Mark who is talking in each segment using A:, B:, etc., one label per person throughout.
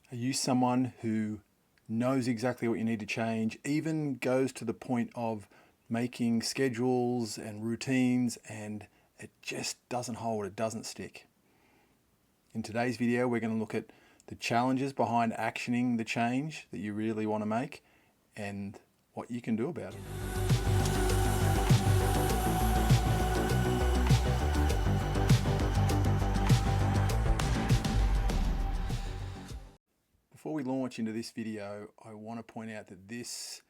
A: Are you someone who knows exactly what you need to change, even goes to the point of making schedules and routines, and it just doesn't hold, it doesn't stick? In today's video, we're going to look at the challenges behind actioning the change that you really want to make and what you can do about it. Before we launch into this video, I want to point out that this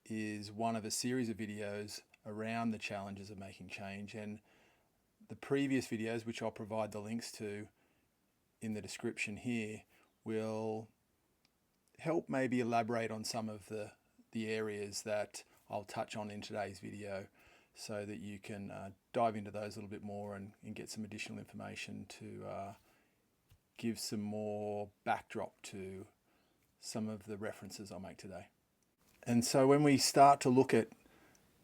A: is one of a series of videos around the challenges of making change, and the previous videos, which I'll provide the links to in the description here, will help maybe elaborate on some of the areas that I'll touch on in today's video, so that you can dive into those a little bit more and get some additional information to give some more backdrop to some of the references I'll make today. And so when we start to look at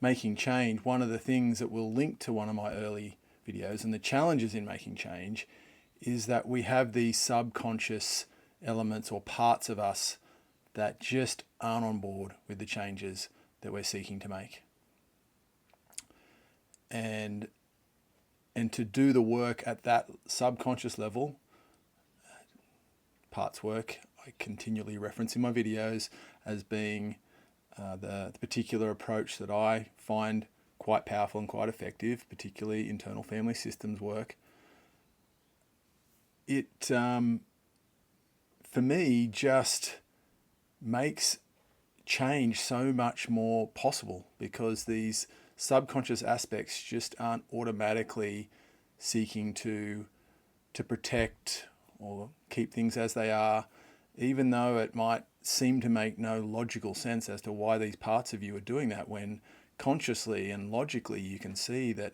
A: making change, one of the things that will link to one of my early videos and the challenges in making change is that we have these subconscious elements or parts of us that just aren't on board with the changes that we're seeking to make. And to do the work at that subconscious level, parts work I continually reference in my videos as being the particular approach that I find quite powerful and quite effective, particularly internal family systems work. It, for me, just makes change so much more possible, because these subconscious aspects just aren't automatically seeking to protect or keep things as they are, even though it might seem to make no logical sense as to why these parts of you are doing that, when consciously and logically you can see that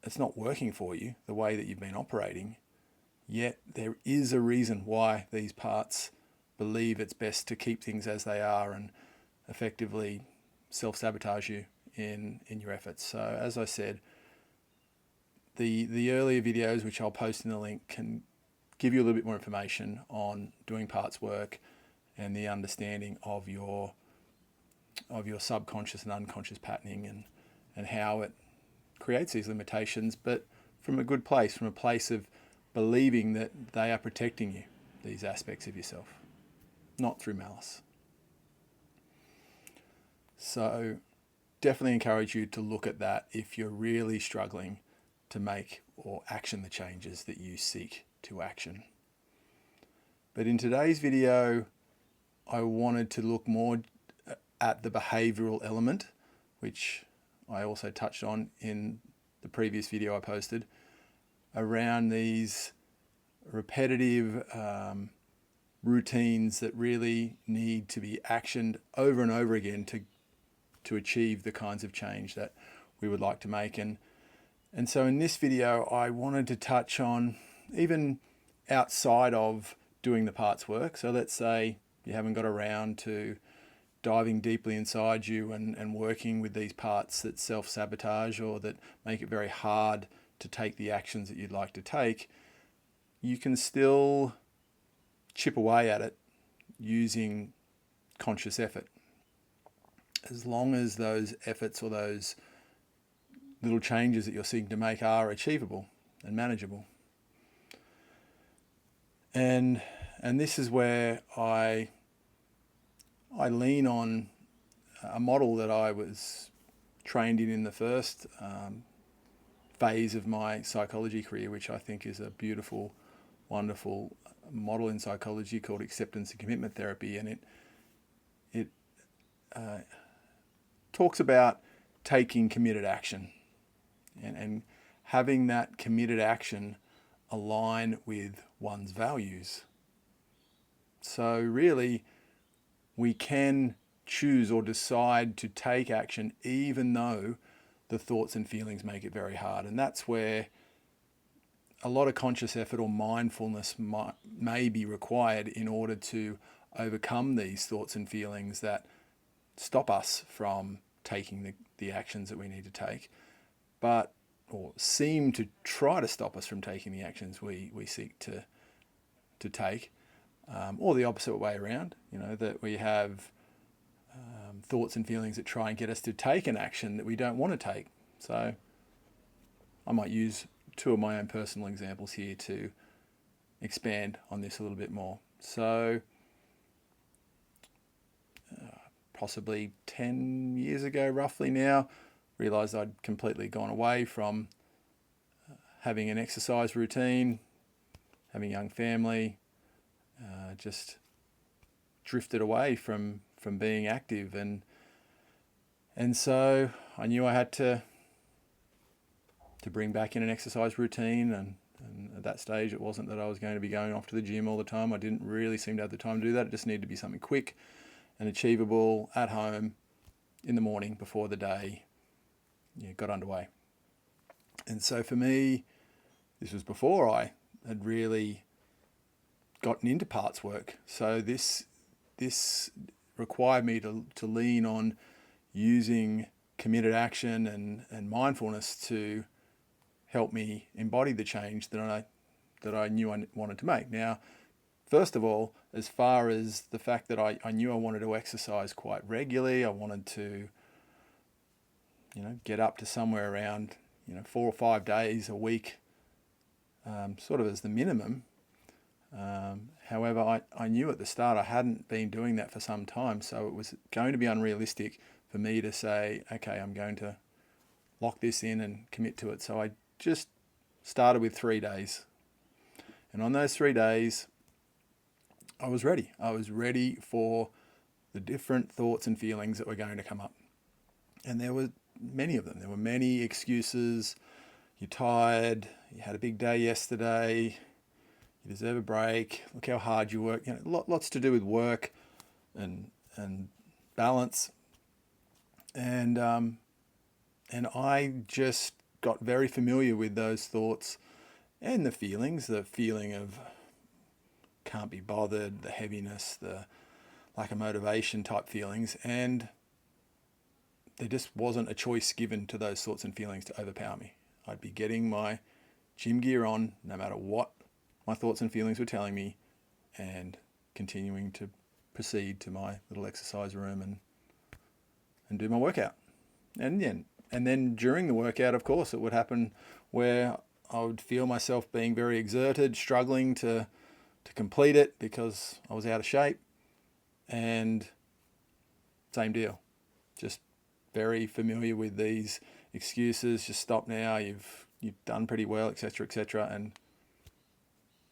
A: it's not working for you the way that you've been operating. Yet there is a reason why these parts believe it's best to keep things as they are and effectively self-sabotage you in your efforts. So as I said, the earlier videos, which I'll post in the link, can give you a little bit more information on doing parts work and the understanding of your subconscious and unconscious patterning and how it creates these limitations, but from a good place, from a place of believing that they are protecting you, these aspects of yourself, not through malice. So definitely encourage you to look at that if you're really struggling to make or action the changes that you seek to action. But in today's video, I wanted to look more at the behavioral element, which I also touched on in the previous video I posted, around these repetitive routines that really need to be actioned over and over again to achieve the kinds of change that we would like to make. And so in this video, I wanted to touch on even outside of doing the parts work. So let's say you haven't got around to diving deeply inside you and working with these parts that self-sabotage or that make it very hard to take the actions that you'd like to take. You can still chip away at it using conscious effort, as long as those efforts or those little changes that you're seeking to make are achievable and manageable. And this is where I lean on a model that I was trained in the first phase of my psychology career, which I think is a beautiful, wonderful model in psychology called acceptance and commitment therapy. And it talks about taking committed action and having that committed action align with one's values. So really, we can choose or decide to take action even though the thoughts and feelings make it very hard. And that's where a lot of conscious effort or mindfulness may be required in order to overcome these thoughts and feelings that stop us from taking the actions that we need to take, or seem to try to stop us from taking the actions we seek to take. or the opposite way around, that we have thoughts and feelings that try and get us to take an action that we don't want to take. So I might use two of my own personal examples here to expand on this a little bit more. So possibly 10 years ago, roughly now, realised I'd completely gone away from having an exercise routine, having a young family, just drifted away from being active, and so I knew I had to bring back in an exercise routine, and at that stage it wasn't that I was going to be going off to the gym all the time. I didn't really seem to have the time to do that. It just needed to be something quick and achievable at home in the morning before the day got underway. And so for me, this was before I had really gotten into parts work. So this required me to lean on using committed action and mindfulness to help me embody the change that I knew I wanted to make. Now, first of all, as far as the fact that I knew I wanted to exercise quite regularly, I wanted to get up to somewhere around 4 or 5 days a week, sort of as the minimum. However, I knew at the start I hadn't been doing that for some time, so it was going to be unrealistic for me to say, okay, I'm going to lock this in and commit to it. So I just started with 3 days. And on those 3 days, I was ready. I was ready for the different thoughts and feelings that were going to come up. And there were many of them. There were many excuses. You're tired. You had a big day yesterday. You deserve a break. Look how hard you work. Lots to do with work and balance. And I just got very familiar with those thoughts and the feelings. The feeling of can't be bothered, the heaviness, the lack of motivation type feelings, and there just wasn't a choice given to those thoughts and feelings to overpower me. I'd be getting my gym gear on no matter what my thoughts and feelings were telling me, and continuing to proceed to my little exercise room and do my workout. And then during the workout, of course, it would happen where I would feel myself being very exerted, struggling to complete it because I was out of shape. And same deal, just very familiar with these excuses. Just stop now. You've done pretty well, etc., etc. And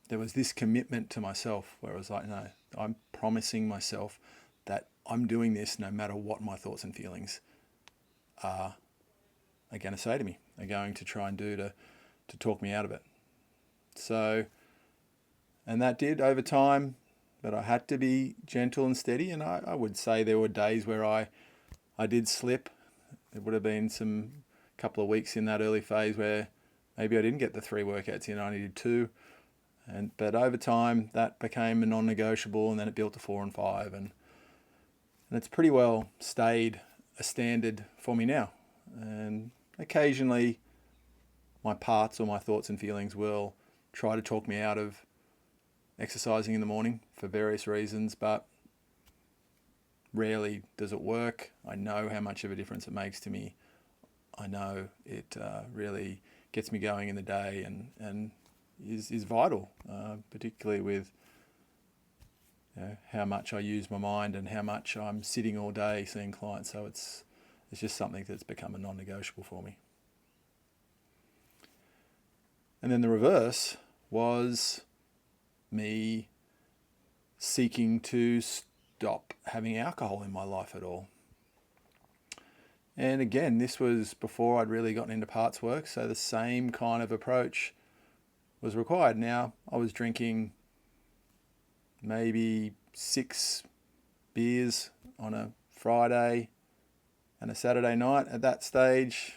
A: there was this commitment to myself where I was like, no, I'm promising myself that I'm doing this no matter what my thoughts and feelings are going to say to me, are going to try and do to talk me out of it. So, and that did over time, but I had to be gentle and steady. And I would say there were days where I did slip. There would have been some couple of weeks in that early phase where maybe I didn't get the 3 workouts in, I needed 2. But over time that became a non-negotiable, and then it built to 4 and 5, and it's pretty well stayed a standard for me now. And occasionally my parts or my thoughts and feelings will try to talk me out of exercising in the morning for various reasons, but rarely does it work. I know how much of a difference it makes to me. I know it really gets me going in the day and is vital, particularly with how much I use my mind and how much I'm sitting all day seeing clients. So it's just something that's become a non-negotiable for me. And then the reverse was me seeking to stop having alcohol in my life at all. And again, this was before I'd really gotten into parts work, so the same kind of approach was required. Now, I was drinking maybe 6 beers on a Friday and a Saturday night at that stage.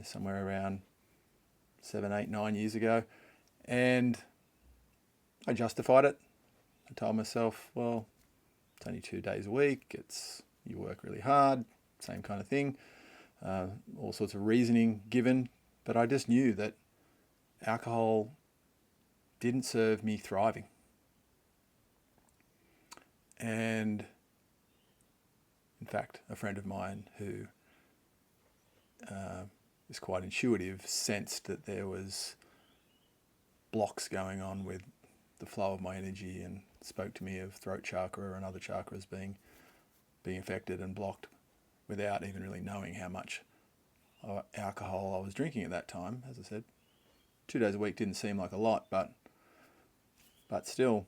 A: Somewhere around 7, 8, 9 years ago. And I justified it. I told myself, well, it's only 2 days a week. You work really hard, same kind of thing. All sorts of reasoning given. But I just knew that alcohol didn't serve me thriving. And in fact, a friend of mine who is quite intuitive sensed that there was blocks going on with the flow of my energy, and spoke to me of throat chakra and other chakras being affected and blocked without even really knowing how much alcohol I was drinking at that time. As I said, 2 days a week didn't seem like a lot, but still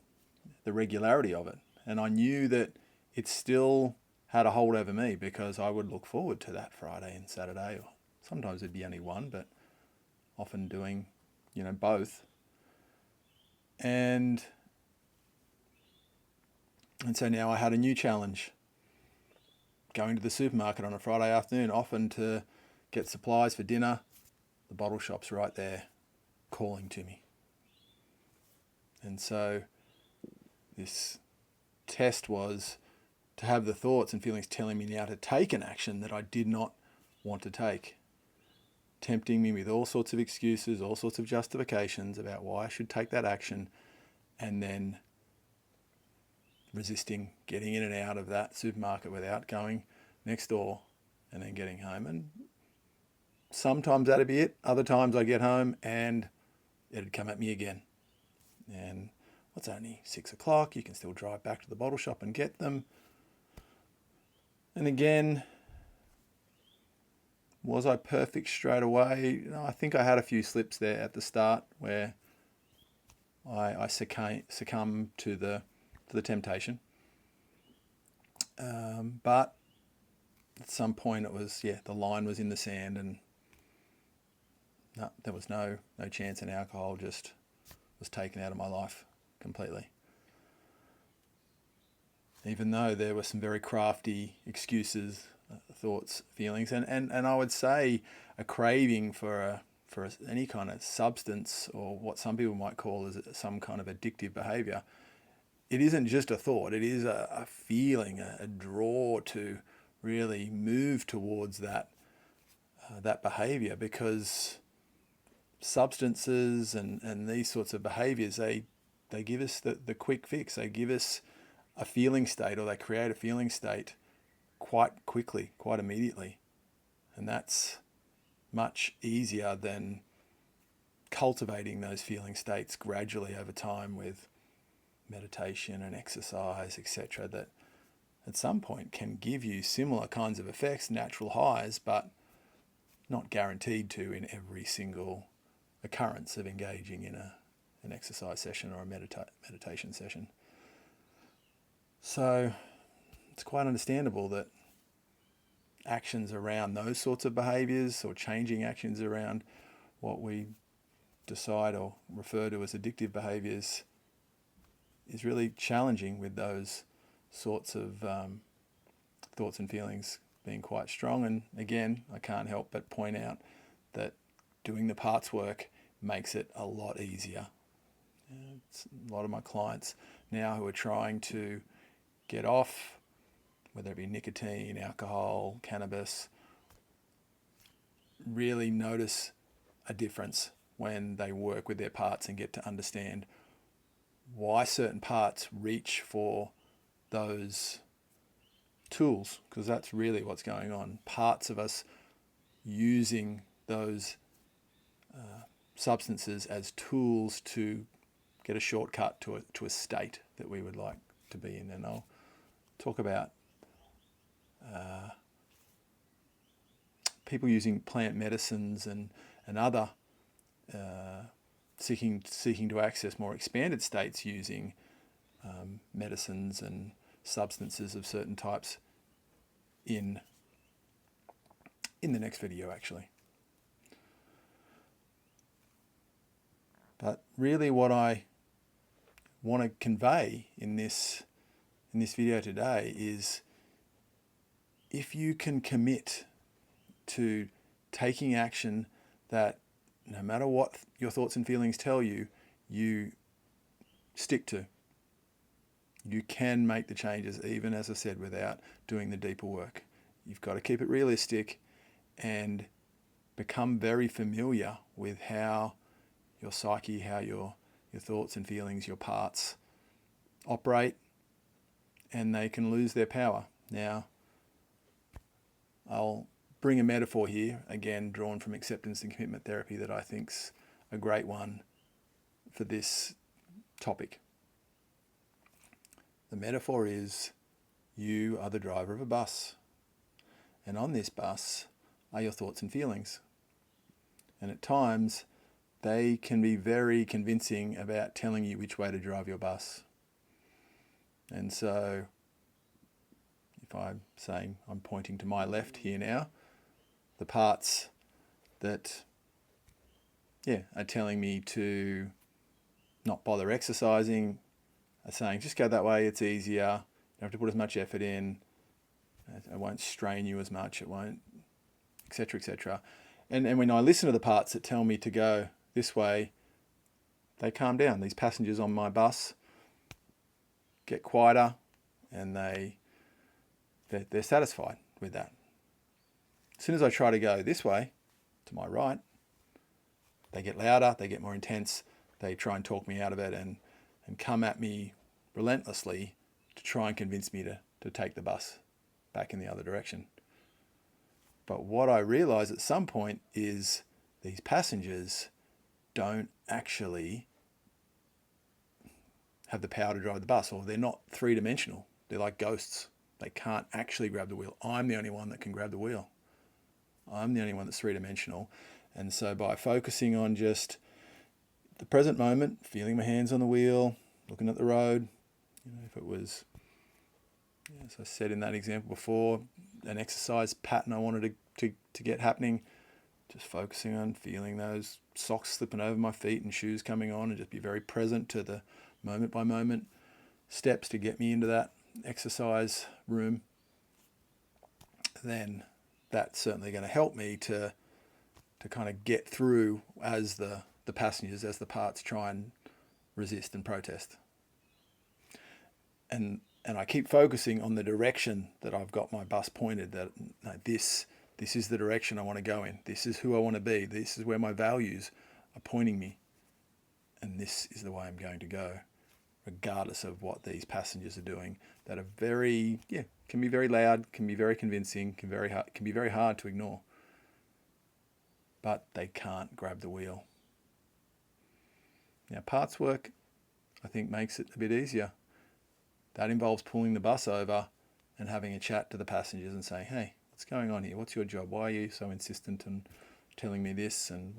A: the regularity of it. And I knew that it still had a hold over me, because I would look forward to that Friday and Saturday, or sometimes it'd be only one, but often doing, both. And so now I had a new challenge, going to the supermarket on a Friday afternoon, often to get supplies for dinner. The bottle shop's right there calling to me. And so this test was to have the thoughts and feelings telling me now to take an action that I did not want to take, tempting me with all sorts of excuses, all sorts of justifications about why I should take that action, and then resisting getting in and out of that supermarket without going next door and then getting home. And sometimes that'd be it. Other times I get home and it'd come at me again. And it's only 6 o'clock. You can still drive back to the bottle shop and get them. And again, was I perfect straight away? I think I had a few slips there at the start where I succumbed to the temptation. But at some point it was, the line was in the sand, and no, there was no chance, and alcohol just was taken out of my life completely. Even though there were some very crafty excuses, thoughts, feelings, and I would say a craving for any kind of substance, or what some people might call as some kind of addictive behaviour. It isn't just a thought, it is a feeling, a draw to really move towards that behaviour, because substances and these sorts of behaviours, they give us the quick fix. They give us a feeling state, or they create a feeling state quite quickly, quite immediately. And that's much easier than cultivating those feeling states gradually over time with meditation and exercise, etc., that at some point can give you similar kinds of effects, natural highs, but not guaranteed to in every single occurrence of engaging in an exercise session or a meditation session. So it's quite understandable that actions around those sorts of behaviours, or changing actions around what we decide or refer to as addictive behaviours, is really challenging, with those sorts of thoughts and feelings being quite strong. And again, I can't help but point out that doing the parts work makes it a lot easier. It's a lot of my clients now who are trying to get off, whether it be nicotine, alcohol, cannabis, really notice a difference when they work with their parts and get to understand why certain parts reach for those tools, because that's really what's going on. Parts of us using those substances as tools to get a shortcut to a state that we would like to be in. And I'll talk about people using plant medicines and other seeking to access more expanded states using medicines and substances of certain types in the next video, actually. But really what I want to convey in this video today is, if you can commit to taking action that, no matter what your thoughts and feelings tell you, you stick to, you can make the changes, even, as I said, without doing the deeper work. You've got to keep it realistic and become very familiar with how your psyche, how your your thoughts and feelings, your parts operate, and they can lose their power. Now, I'll bring a metaphor here, again drawn from acceptance and commitment therapy, that I think's a great one for this topic. The metaphor is, you are the driver of a bus, and on this bus are your thoughts and feelings. And at times, they can be very convincing about telling you which way to drive your bus. And so, if I'm saying, I'm pointing to my left here now, the parts that, are telling me to not bother exercising are saying, just go that way, it's easier, you don't have to put as much effort in, it won't strain you as much, it won't, etc., etc. And when I listen to the parts that tell me to go this way, they calm down. These passengers on my bus get quieter, and they're satisfied with that. As soon as I try to go this way, to my right, they get louder, they get more intense, they try and talk me out of it and come at me relentlessly to try and convince me to take the bus back in the other direction. But what I realize at some point is these passengers don't actually have the power to drive the bus, or they're not three-dimensional. They're like ghosts. They can't actually grab the wheel. I'm the only one that can grab the wheel. I'm the only one that's three-dimensional. And so by focusing on just the present moment, feeling my hands on the wheel, looking at the road, if it was, as I said in that example before, an exercise pattern I wanted to get happening, just focusing on feeling those socks slipping over my feet and shoes coming on, and just be very present to the moment by moment steps to get me into that exercise room, then that's certainly going to help me to kind of get through as the passengers, as the parts try and resist and protest. And I keep focusing on the direction that I've got my bus pointed, that this is the direction I want to go in. This is who I want to be. This is where my values are pointing me. And this is the way I'm going to go, regardless of what these passengers are doing, that are very, can be very loud, can be very convincing, can be very hard to ignore. But they can't grab the wheel. Now, parts work, I think, makes it a bit easier. That involves pulling the bus over and having a chat to the passengers and saying, hey, what's going on here? What's your job? Why are you so insistent on telling me this? And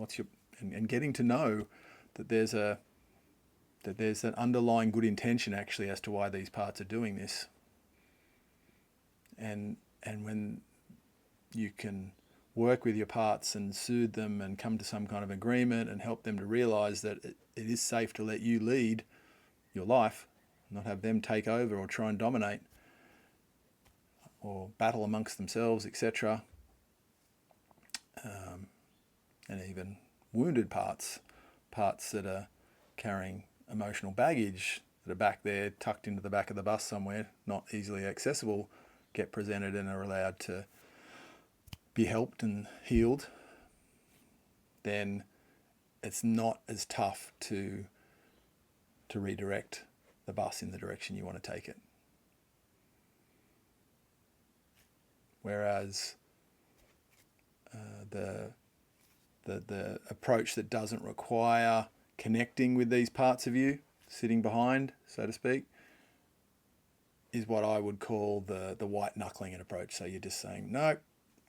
A: and getting to know that there's an underlying good intention actually as to why these parts are doing this. And when you can work with your parts and soothe them and come to some kind of agreement and help them to realize that it is safe to let you lead your life, not have them take over or try and dominate or battle amongst themselves, etc. And even wounded parts that are carrying emotional baggage that are back there, tucked into the back of the bus somewhere, not easily accessible, get presented and are allowed to be helped and healed, then it's not as tough to redirect the bus in the direction you want to take it. Whereas the approach that doesn't require connecting with these parts of you, sitting behind, so to speak, is what I would call the white knuckling approach. So you're just saying, no,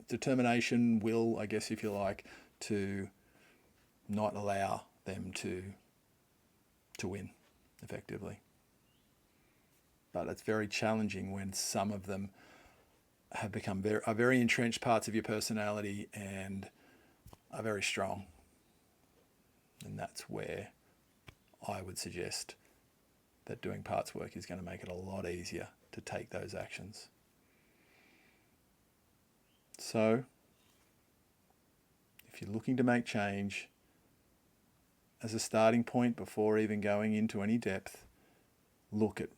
A: determination, will, I guess, if you like, to not allow them to win effectively. But it's very challenging when some of them have become very entrenched parts of your personality and are very strong. And that's where I would suggest that doing parts work is going to make it a lot easier to take those actions. So, if you're looking to make change, as a starting point before even going into any depth, look at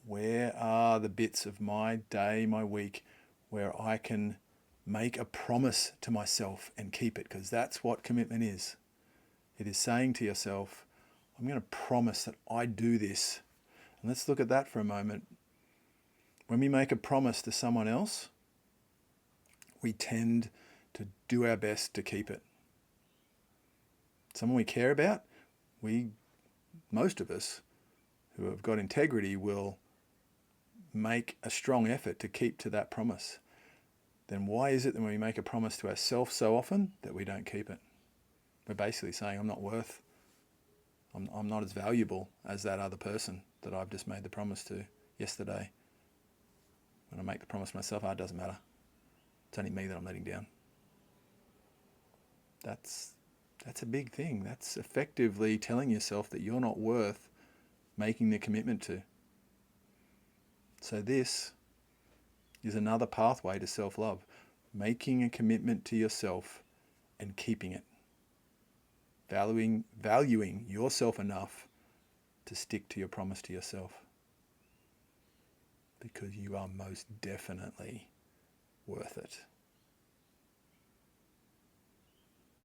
A: where are the bits of my day, my week, where I can make a promise to myself and keep it, because that's what commitment is. It is saying to yourself, I'm going to promise that I do this. And let's look at that for a moment. When we make a promise to someone else, we tend to do our best to keep it. Someone we care about, most of us who have got integrity will make a strong effort to keep to that promise. Then why is it that when we make a promise to ourselves so often that we don't keep it? We're basically saying, I'm not as valuable as that other person that I've just made the promise to yesterday. When I make the promise to myself, it doesn't matter. It's only me that I'm letting down. That's a big thing. That's effectively telling yourself that you're not worth making the commitment to. So this is another pathway to self-love. Making a commitment to yourself and keeping it. Valuing yourself enough to stick to your promise to yourself. Because you are most definitely worth it.